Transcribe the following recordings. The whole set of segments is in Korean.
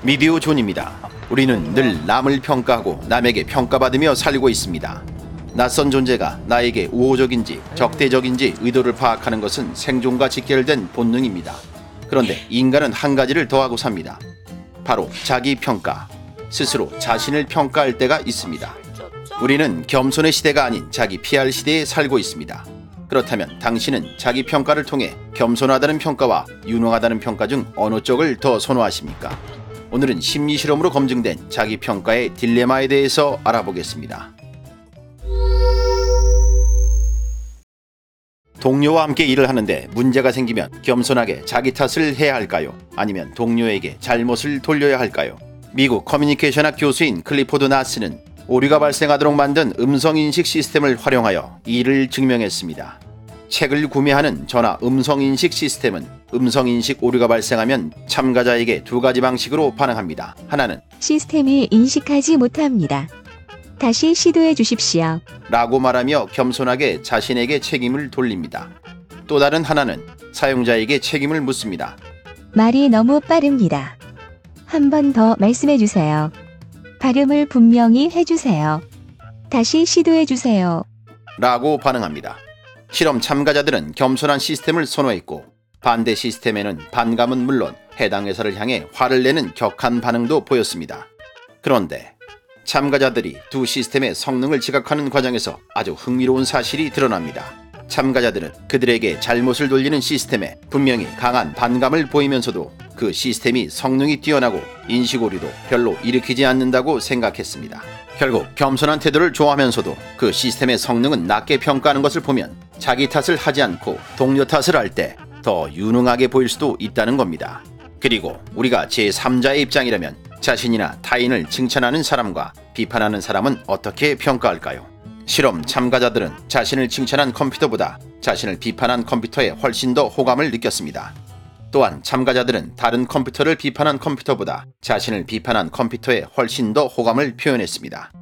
미디어 존입니다. 우리는 늘 남을 평가하고 남에게 평가받으며 살고 있습니다. 낯선 존재가 나에게 우호적인지 적대적인지 의도를 파악하는 것은 생존과 직결된 본능입니다. 그런데 인간은 한 가지를 더하고 삽니다. 바로 자기 평가. 스스로 자신을 평가할 때가 있습니다. 우리는 겸손의 시대가 아닌 자기 PR 시대에 살고 있습니다. 그렇다면 당신은 자기 평가를 통해 겸손하다는 평가와 유능하다는 평가 중 어느 쪽을 더 선호하십니까? 오늘은 심리실험으로 검증된 자기 평가의 딜레마에 대해서 알아보겠습니다. 동료와 함께 일을 하는데 문제가 생기면 겸손하게 자기 탓을 해야 할까요? 아니면 동료에게 잘못을 돌려야 할까요? 미국 커뮤니케이션학 교수인 클리포드 나스는 오류가 발생하도록 만든 음성인식 시스템을 활용하여 이를 증명했습니다. 책을 구매하는 전화 음성인식 시스템은 음성인식 오류가 발생하면 참가자에게 두 가지 방식으로 반응합니다. 하나는 시스템이 인식하지 못합니다. 다시 시도해 주십시오. 라고 말하며 겸손하게 자신에게 책임을 돌립니다. 또 다른 하나는 사용자에게 책임을 묻습니다. 말이 너무 빠릅니다. 한 번 더 말씀해 주세요. 발음을 분명히 해주세요. 다시 시도해 주세요. 라고 반응합니다. 실험 참가자들은 겸손한 시스템을 선호했고 반대 시스템에는 반감은 물론 해당 회사를 향해 화를 내는 격한 반응도 보였습니다. 그런데 참가자들이 두 시스템의 성능을 지각하는 과정에서 아주 흥미로운 사실이 드러납니다. 참가자들은 그들에게 잘못을 돌리는 시스템에 분명히 강한 반감을 보이면서도 그 시스템이 성능이 뛰어나고 인식오류도 별로 일으키지 않는다고 생각했습니다. 결국 겸손한 태도를 좋아하면서도 그 시스템의 성능은 낮게 평가하는 것을 보면 자기 탓을 하지 않고 동료 탓을 할 때 더 유능하게 보일 수도 있다는 겁니다. 그리고 우리가 제3자의 입장이라면 자신이나 타인을 칭찬하는 사람과 비판하는 사람은 어떻게 평가할까요? 실험 참가자들은 자신을 칭찬한 컴퓨터보다 자신을 비판한 컴퓨터에 훨씬 더 호감을 느꼈습니다. 또한 참가자들은 다른 컴퓨터를 비판한 컴퓨터보다 자신을 비판한 컴퓨터에 훨씬 더 호감을 표현했습니다.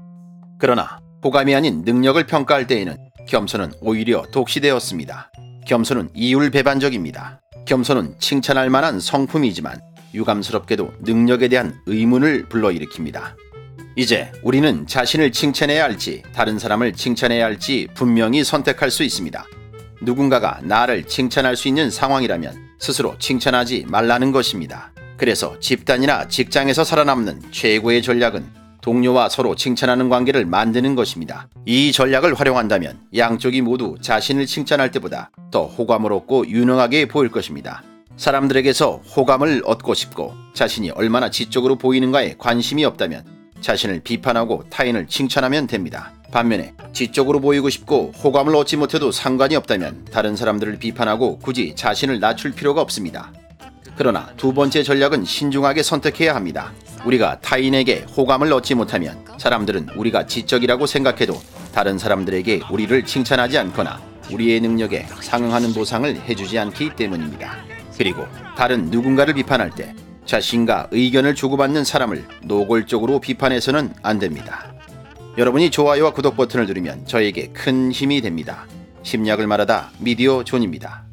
그러나 호감이 아닌 능력을 평가할 때에는 겸손은 오히려 독시되었습니다. 겸손은 이율배반적입니다. 겸손은 칭찬할 만한 성품이지만 유감스럽게도 능력에 대한 의문을 불러일으킵니다. 이제 우리는 자신을 칭찬해야 할지 다른 사람을 칭찬해야 할지 분명히 선택할 수 있습니다. 누군가가 나를 칭찬할 수 있는 상황이라면 스스로 칭찬하지 말라는 것입니다. 그래서 집단이나 직장에서 살아남는 최고의 전략은 동료와 서로 칭찬하는 관계를 만드는 것입니다. 이 전략을 활용한다면 양쪽이 모두 자신을 칭찬할 때보다 더 호감을 얻고 유능하게 보일 것입니다. 사람들에게서 호감을 얻고 싶고 자신이 얼마나 지적으로 보이는가에 관심이 없다면 자신을 비판하고 타인을 칭찬하면 됩니다. 반면에 지적으로 보이고 싶고 호감을 얻지 못해도 상관이 없다면 다른 사람들을 비판하고 굳이 자신을 낮출 필요가 없습니다. 그러나 두 번째 전략은 신중하게 선택해야 합니다. 우리가 타인에게 호감을 얻지 못하면 사람들은 우리가 지적이라고 생각해도 다른 사람들에게 우리를 칭찬하지 않거나 우리의 능력에 상응하는 보상을 해주지 않기 때문입니다. 그리고 다른 누군가를 비판할 때 자신과 의견을 주고받는 사람을 노골적으로 비판해서는 안 됩니다. 여러분이 좋아요와 구독 버튼을 누르면 저에게 큰 힘이 됩니다. 심리학을 말하다 미디어 존입니다.